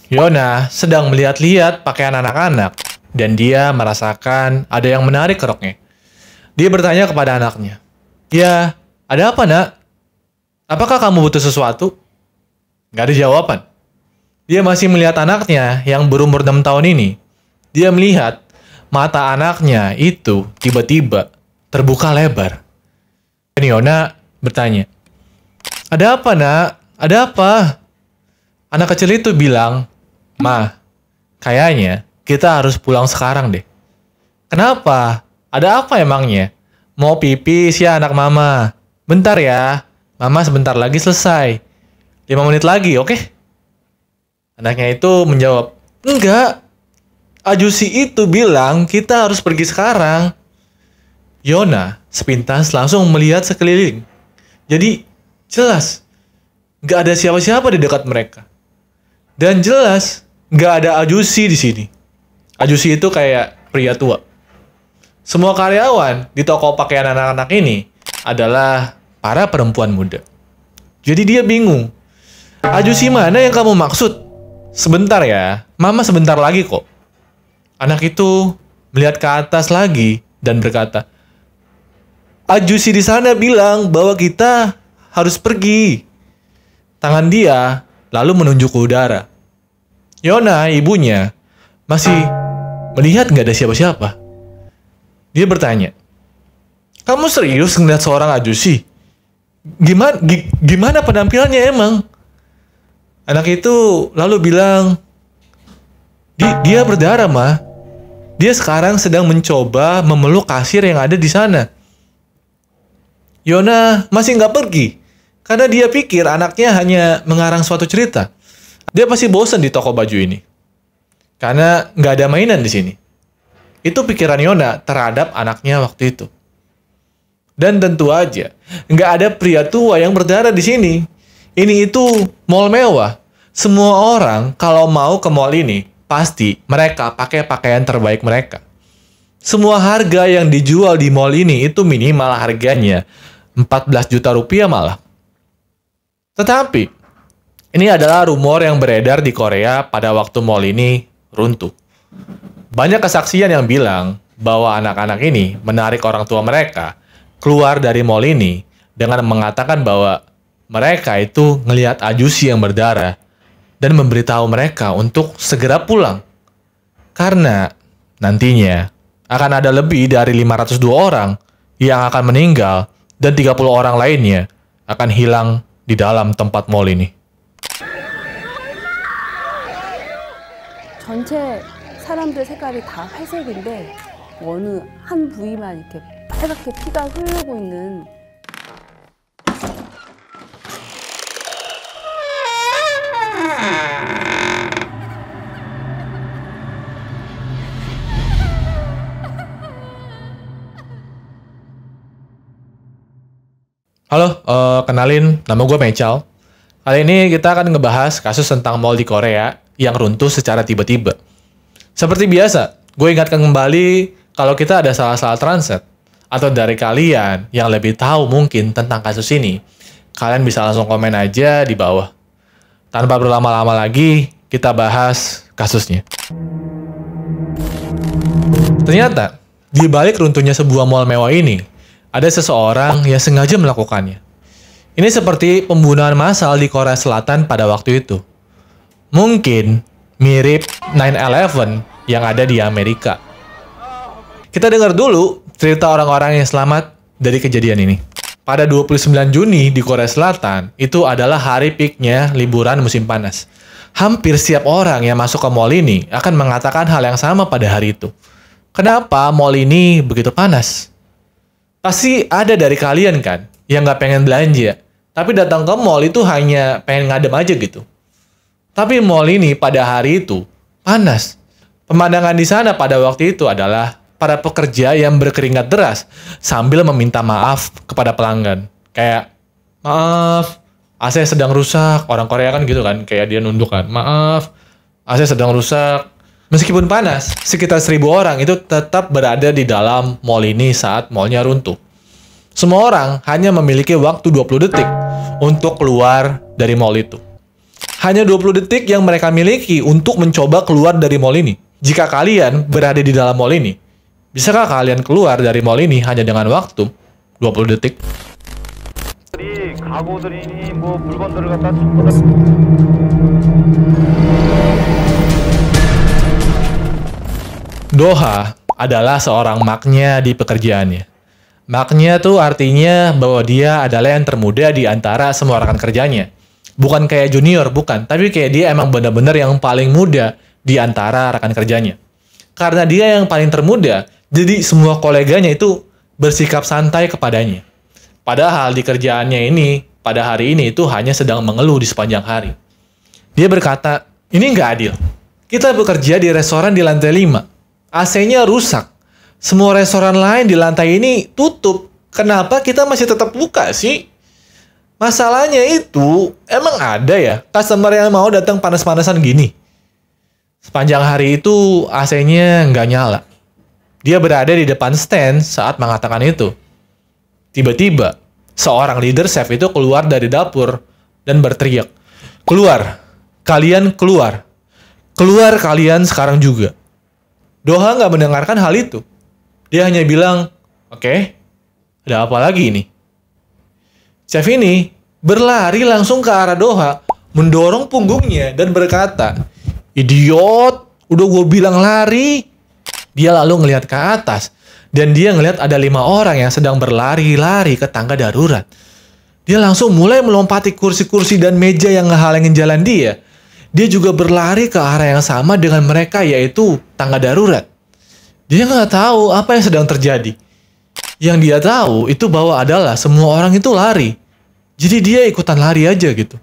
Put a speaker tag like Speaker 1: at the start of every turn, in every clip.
Speaker 1: Yona sedang melihat-lihat pakaian anak-anak dan dia merasakan ada yang menarik keroknya. Dia bertanya kepada anaknya, "Ya, ada apa nak? Apakah kamu butuh sesuatu?" Gak ada jawaban. Dia masih melihat anaknya yang berumur 6 tahun ini. Dia melihat mata anaknya itu tiba-tiba terbuka lebar. Dan Yona bertanya, "Ada apa nak? Ada apa?" Anak kecil itu bilang, "Ma, kayaknya kita harus pulang sekarang deh." "Kenapa? Ada apa emangnya?" "Mau pipis ya anak mama. Bentar ya, mama sebentar lagi selesai. 5 menit lagi, oke?" Anaknya itu menjawab, "Enggak. Ajusi itu bilang kita harus pergi sekarang." Yona sepintas langsung melihat sekeliling. Jadi jelas nggak ada siapa-siapa di dekat mereka. Dan jelas nggak ada Ajusi di sini. Ajusi itu kayak pria tua. Semua karyawan di toko pakaian anak-anak ini adalah para perempuan muda. Jadi dia bingung. "Ajusi mana yang kamu maksud?" "Sebentar ya, mama sebentar lagi kok." Anak itu melihat ke atas lagi dan berkata, "Ajusi di sana bilang bahwa kita harus pergi." Tangan dia lalu menunjuk ke udara. Yona, ibunya, masih melihat nggak ada siapa-siapa. Dia bertanya, "Kamu serius ngeliat seorang Ajusi? Gimana penampilannya emang?" Anak itu lalu bilang, Dia berdarah, Ma. Dia sekarang sedang mencoba memeluk kasir yang ada di sana." Yona masih nggak pergi, karena dia pikir anaknya hanya mengarang suatu cerita. Dia pasti bosan di toko baju ini, karena nggak ada mainan di sini. Itu pikiran Yona terhadap anaknya waktu itu. Dan tentu aja, nggak ada pria tua yang berdarah di sini. Ini itu mall mewah. Semua orang kalau mau ke mall ini, pasti mereka pakai pakaian terbaik mereka. Semua harga yang dijual di mall ini itu minimal harganya 14 juta rupiah malah. Tetapi, ini adalah rumor yang beredar di Korea pada waktu mall ini runtuh. Banyak kesaksian yang bilang bahwa anak-anak ini menarik orang tua mereka keluar dari mall ini dengan mengatakan bahwa mereka itu ngelihat Ajusi yang berdarah dan memberitahu mereka untuk segera pulang. Karena nantinya akan ada lebih dari 502 orang yang akan meninggal dan 30 orang lainnya akan hilang di dalam tempat mall ini.
Speaker 2: 전체 사람들 색깔이 다 회색인데 어느 한 부위만 이렇게 빨갛게 피가 흐르고 있는.
Speaker 1: Halo, kenalin, nama gue Mechal. Kali ini kita akan ngebahas kasus tentang mall di Korea yang runtuh secara tiba-tiba. Seperti biasa, gue ingatkan kembali kalau kita ada salah-salah translate, atau dari kalian yang lebih tahu mungkin tentang kasus ini, kalian bisa langsung komen aja di bawah. Tanpa berlama-lama lagi, kita bahas kasusnya. Ternyata, di balik runtuhnya sebuah mall mewah ini, ada seseorang yang sengaja melakukannya. Ini seperti pembunuhan massal di Korea Selatan pada waktu itu. Mungkin mirip 9/11 yang ada di Amerika. Kita dengar dulu cerita orang-orang yang selamat dari kejadian ini. Pada 29 Juni di Korea Selatan, itu adalah hari peaknya liburan musim panas. Hampir setiap orang yang masuk ke mall ini akan mengatakan hal yang sama pada hari itu. Kenapa mall ini begitu panas? Pasti ada dari kalian kan, yang nggak pengen belanja, tapi datang ke mall itu hanya pengen ngadem aja gitu. Tapi mall ini pada hari itu panas. Pemandangan di sana pada waktu itu adalah para pekerja yang berkeringat deras sambil meminta maaf kepada pelanggan. Kayak, "Maaf, AC sedang rusak." Orang Korea kan gitu kan, kayak dia nunduk kan, "Maaf, AC sedang rusak." Meskipun panas, sekitar 1.000 orang itu tetap berada di dalam mall ini saat mallnya runtuh. Semua orang hanya memiliki waktu 20 detik untuk keluar dari mall itu. Hanya 20 detik yang mereka miliki untuk mencoba keluar dari mall ini. Jika kalian berada di dalam mall ini, bisakah kalian keluar dari mall ini hanya dengan waktu 20 detik? Doha adalah seorang maknya di pekerjaannya. Maknya tuh artinya bahwa dia adalah yang termuda di antara semua rekan kerjanya. Bukan kayak junior, bukan. Tapi kayak dia emang benar-benar yang paling muda di antara rekan kerjanya. Karena dia yang paling termuda, jadi semua koleganya itu bersikap santai kepadanya. Padahal di kerjaannya ini, pada hari ini itu hanya sedang mengeluh di sepanjang hari. Dia berkata, ini nggak adil. Kita bekerja di restoran di lantai 5. AC-nya rusak. Semua restoran lain di lantai ini tutup. Kenapa kita masih tetap buka sih? Masalahnya itu, emang ada ya customer yang mau datang panas-panasan gini? Sepanjang hari itu AC-nya nggak nyala. Dia berada di depan stand saat mengatakan itu. Tiba-tiba, seorang leader chef itu keluar dari dapur dan berteriak, "Keluar! Kalian keluar! Keluar kalian sekarang juga!" Doha nggak mendengarkan hal itu. Dia hanya bilang, "Oke, ada apa lagi ini?" Chef ini berlari langsung ke arah Doha, mendorong punggungnya dan berkata, "Idiot, udah gue bilang lari." Dia lalu ngelihat ke atas, dan dia ngelihat ada 5 orang yang sedang berlari-lari ke tangga darurat. Dia langsung mulai melompati kursi-kursi dan meja yang ngehalangin jalan dia. Dia juga berlari ke arah yang sama dengan mereka, yaitu tangga darurat. Dia nggak tahu apa yang sedang terjadi. Yang dia tahu itu bahwa adalah semua orang itu lari. Jadi dia ikutan lari aja gitu.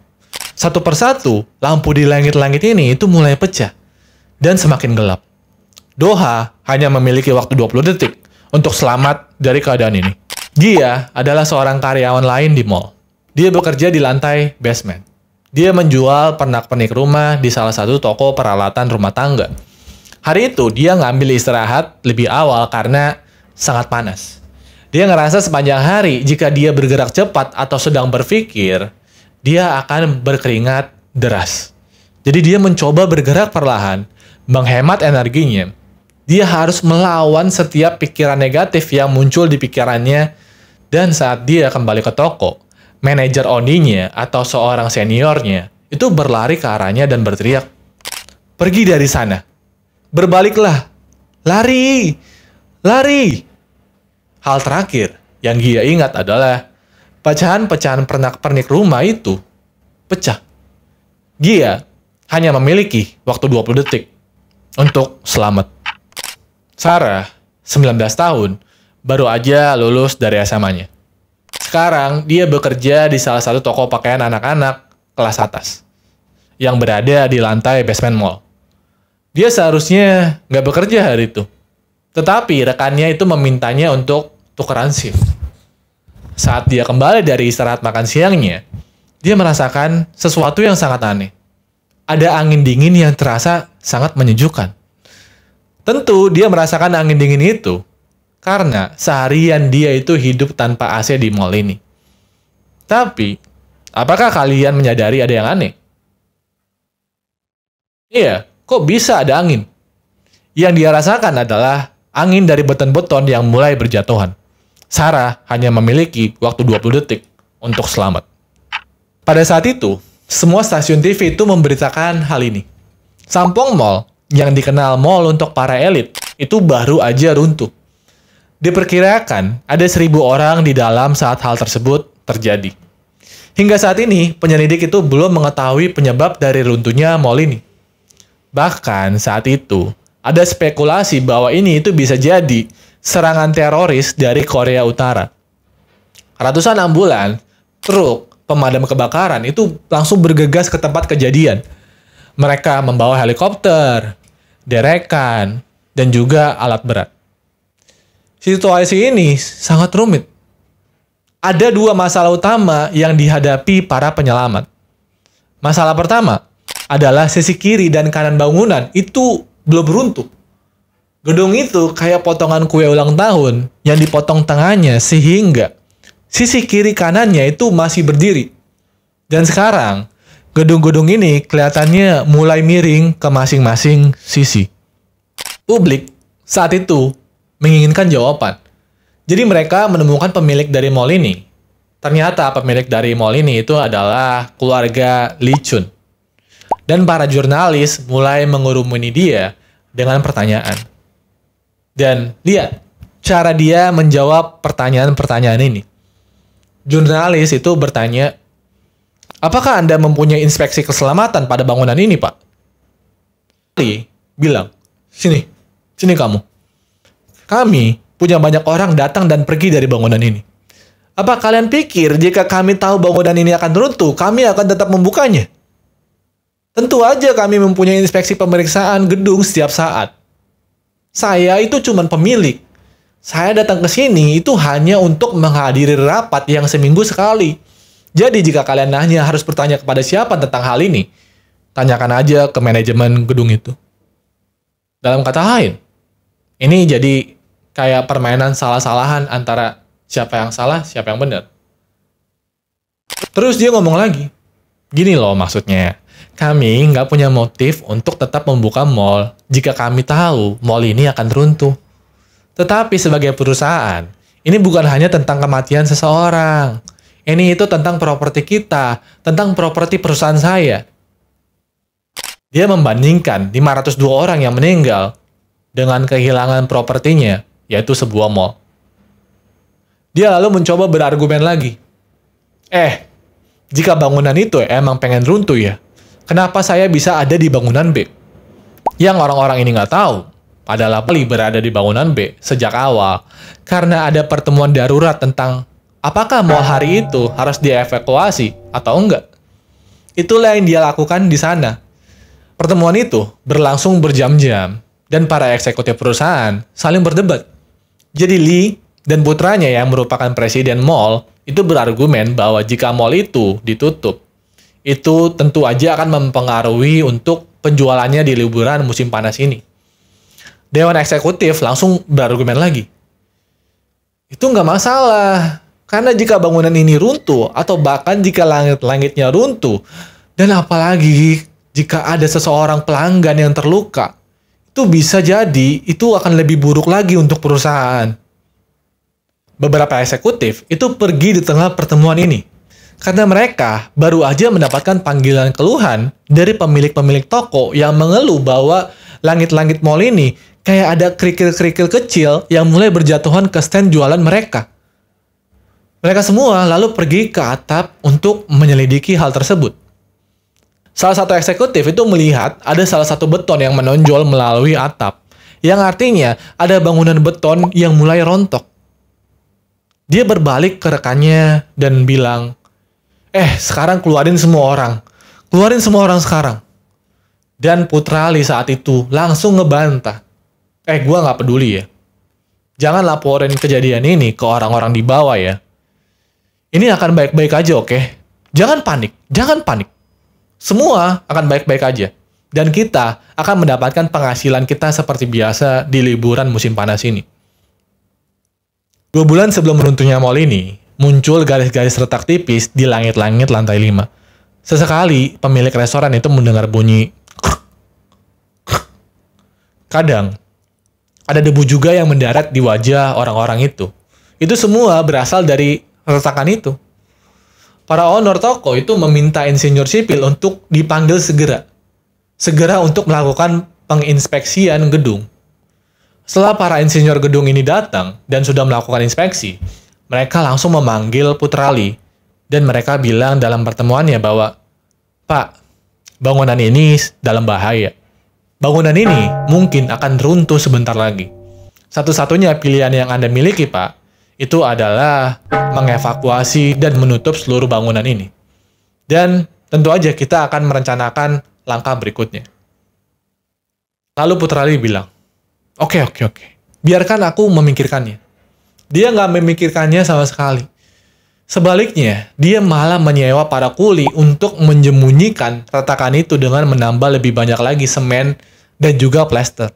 Speaker 1: Satu persatu, lampu di langit-langit ini itu mulai pecah. Dan semakin gelap. Doha hanya memiliki waktu 20 detik untuk selamat dari keadaan ini. Dia adalah seorang karyawan lain di mall. Dia bekerja di lantai basement. Dia menjual pernak-pernik rumah di salah satu toko peralatan rumah tangga. Hari itu dia ngambil istirahat lebih awal karena sangat panas. Dia ngerasa sepanjang hari jika dia bergerak cepat atau sedang berpikir, dia akan berkeringat deras. Jadi dia mencoba bergerak perlahan, menghemat energinya. Dia harus melawan setiap pikiran negatif yang muncul di pikirannya. Dan saat dia kembali ke toko, manajer oninya atau seorang seniornya itu berlari ke arahnya dan berteriak, "Pergi dari sana. Berbaliklah. Lari. Lari." Hal terakhir yang dia ingat adalah pecahan-pecahan pernak-pernik rumah itu pecah. Dia hanya memiliki waktu 20 detik untuk selamat. Sarah, 19 tahun, baru aja lulus dari SMA-nya. Sekarang dia bekerja di salah satu toko pakaian anak-anak kelas atas yang berada di lantai basement mall. Dia seharusnya nggak bekerja hari itu. Tetapi rekannya itu memintanya untuk tukeran shift. Saat dia kembali dari istirahat makan siangnya, dia merasakan sesuatu yang sangat aneh. Ada angin dingin yang terasa sangat menyejukkan. Tentu dia merasakan angin dingin itu karena seharian dia itu hidup tanpa AC di mall ini. Tapi, apakah kalian menyadari ada yang aneh? Iya, kok bisa ada angin? Yang dia rasakan adalah angin dari beton-beton yang mulai berjatuhan. Sarah hanya memiliki waktu 20 detik untuk selamat. Pada saat itu, semua stasiun TV itu memberitakan hal ini. Sampong Mall, yang dikenal mall untuk para elit, itu baru aja runtuh. Diperkirakan ada 1.000 orang di dalam saat hal tersebut terjadi. Hingga saat ini, penyelidik itu belum mengetahui penyebab dari runtuhnya mall ini. Bahkan saat itu, ada spekulasi bahwa ini itu bisa jadi serangan teroris dari Korea Utara. Ratusan ambulan, truk, pemadam kebakaran itu langsung bergegas ke tempat kejadian. Mereka membawa helikopter, derekan, dan juga alat berat. Situasi ini sangat rumit. Ada 2 masalah utama yang dihadapi para penyelamat. Masalah pertama adalah sisi kiri dan kanan bangunan itu belum runtuh. Gedung itu kayak potongan kue ulang tahun yang dipotong tengahnya sehingga sisi kiri kanannya itu masih berdiri. Dan sekarang, Gedung-gedung ini kelihatannya mulai miring ke masing-masing sisi. Publik saat itu menginginkan jawaban. Jadi mereka menemukan pemilik dari mall ini. Ternyata pemilik dari mall ini itu adalah keluarga Lee Chun. Dan para jurnalis mulai mengurumuni dia dengan pertanyaan. Dan lihat cara dia menjawab pertanyaan-pertanyaan ini. Jurnalis itu bertanya, apakah Anda mempunyai inspeksi keselamatan pada bangunan ini, Pak? Lee bilang, sini kamu. Kami punya banyak orang datang dan pergi dari bangunan ini. Apa kalian pikir jika kami tahu bangunan ini akan runtuh, kami akan tetap membukanya? Tentu aja kami mempunyai inspeksi pemeriksaan gedung setiap saat. Saya itu cuma pemilik. Saya datang ke sini itu hanya untuk menghadiri rapat yang seminggu sekali. Jadi jika kalian nanya harus bertanya kepada siapa tentang hal ini, tanyakan aja ke manajemen gedung itu. Dalam kata lain, ini jadi kayak permainan salah-salahan antara siapa yang salah, siapa yang benar. Terus dia ngomong lagi, gini loh maksudnya, kami nggak punya motif untuk tetap membuka mall jika kami tahu mall ini akan runtuh. Tetapi sebagai perusahaan, ini bukan hanya tentang kematian seseorang. Ini itu tentang properti kita, tentang properti perusahaan saya. Dia membandingkan 502 orang yang meninggal dengan kehilangan propertinya, yaitu sebuah mall. Dia lalu mencoba berargumen lagi. Jika bangunan itu emang pengen runtuh ya, kenapa saya bisa ada di bangunan B? Yang orang-orang ini nggak tahu, adalah Lee berada di bangunan B sejak awal, karena ada pertemuan darurat tentang apakah mall hari itu harus dievakuasi atau enggak. Itulah yang dia lakukan di sana. Pertemuan itu berlangsung berjam-jam, dan para eksekutif perusahaan saling berdebat. Jadi Lee dan putranya yang merupakan presiden mall itu berargumen bahwa jika mall itu ditutup, itu tentu aja akan mempengaruhi untuk penjualannya di liburan musim panas ini. Dewan eksekutif langsung berargumen lagi. Itu nggak masalah, karena jika bangunan ini runtuh, atau bahkan jika langit-langitnya runtuh, dan apalagi jika ada seseorang pelanggan yang terluka, itu bisa jadi itu akan lebih buruk lagi untuk perusahaan. Beberapa eksekutif itu pergi di tengah pertemuan ini, karena mereka baru aja mendapatkan panggilan keluhan dari pemilik-pemilik toko yang mengeluh bahwa langit-langit mall ini kayak ada kerikil-kerikil kecil yang mulai berjatuhan ke stand jualan mereka. Mereka semua lalu pergi ke atap untuk menyelidiki hal tersebut. Salah satu eksekutif itu melihat ada salah satu beton yang menonjol melalui atap, yang artinya ada bangunan beton yang mulai rontok. Dia berbalik ke rekannya dan bilang, sekarang keluarin semua orang. Keluarin semua orang sekarang. Dan putra Lee saat itu langsung ngebantah. Gua nggak peduli ya. Jangan laporin kejadian ini ke orang-orang di bawah ya. Ini akan baik-baik aja, oke? Jangan panik, jangan panik. Semua akan baik-baik aja. Dan kita akan mendapatkan penghasilan kita seperti biasa di liburan musim panas ini. 2 bulan sebelum runtuhnya mall ini, muncul garis-garis retak tipis di langit-langit lantai 5. Sesekali, pemilik restoran itu mendengar bunyi. Kadang, ada debu juga yang mendarat di wajah orang-orang itu. Itu semua berasal dari retakan itu. Para owner toko itu meminta insinyur sipil untuk dipanggil segera. Segera untuk melakukan penginspeksian gedung. Setelah para insinyur gedung ini datang dan sudah melakukan inspeksi, mereka langsung memanggil putra Lee, dan mereka bilang dalam pertemuannya bahwa, Pak, bangunan ini dalam bahaya. Bangunan ini mungkin akan runtuh sebentar lagi. Satu-satunya pilihan yang Anda miliki, Pak, itu adalah mengevakuasi dan menutup seluruh bangunan ini. Dan tentu aja kita akan merencanakan langkah berikutnya. Lalu putra Lee bilang, Oke. Biarkan aku memikirkannya. Dia nggak memikirkannya sama sekali. Sebaliknya, dia malah menyewa para kuli untuk menjemunyikan retakan itu dengan menambah lebih banyak lagi semen dan juga plester.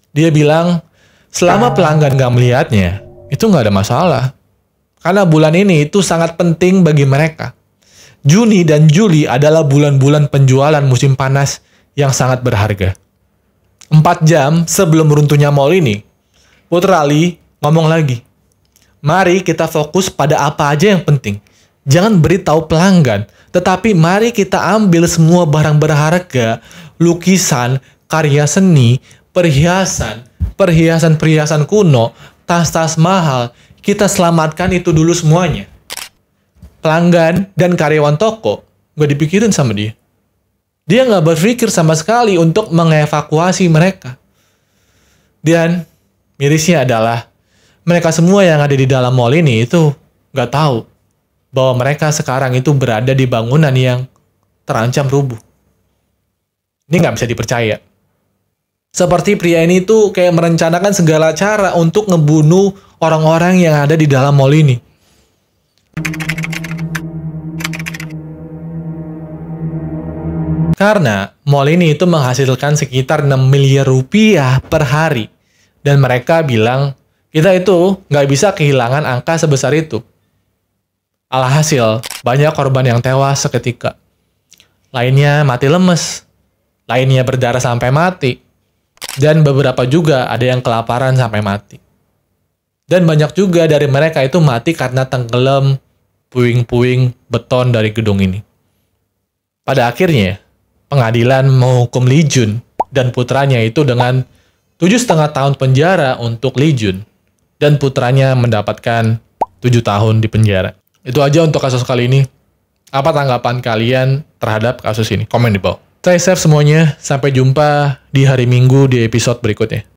Speaker 1: Dia bilang, selama pelanggan nggak melihatnya, itu nggak ada masalah. Karena bulan ini itu sangat penting bagi mereka. Juni dan Juli adalah bulan-bulan penjualan musim panas yang sangat berharga. 4 jam sebelum runtuhnya mall ini, Putra Ali ngomong lagi, mari kita fokus pada apa aja yang penting. Jangan beritahu pelanggan, tetapi mari kita ambil semua barang berharga, lukisan, karya seni, perhiasan kuno, tas-tas mahal, kita selamatkan itu dulu semuanya. Pelanggan dan karyawan toko gak dipikirin sama dia. Dia gak berpikir sama sekali untuk mengevakuasi mereka. Dan mirisnya adalah mereka semua yang ada di dalam mall ini itu gak tahu bahwa mereka sekarang itu berada di bangunan yang terancam rubuh. Ini gak bisa dipercaya. Seperti pria ini tuh kayak merencanakan segala cara untuk ngebunuh orang-orang yang ada di dalam mall ini. Karena mall ini itu menghasilkan sekitar 6 miliar rupiah per hari. Dan mereka bilang, kita itu nggak bisa kehilangan angka sebesar itu. Alhasil, banyak korban yang tewas seketika. Lainnya mati lemes. Lainnya berdarah sampai mati. Dan beberapa juga ada yang kelaparan sampai mati. Dan banyak juga dari mereka itu mati karena tenggelam puing-puing beton dari gedung ini. Pada akhirnya, pengadilan menghukum Lee Jun dan putranya itu dengan 7,5 tahun penjara untuk Lee Jun. Dan putranya mendapatkan 7 tahun di penjara. Itu aja untuk kasus kali ini. Apa tanggapan kalian terhadap kasus ini? Komen di bawah. Stay safe semuanya. Sampai jumpa di hari Minggu di episode berikutnya.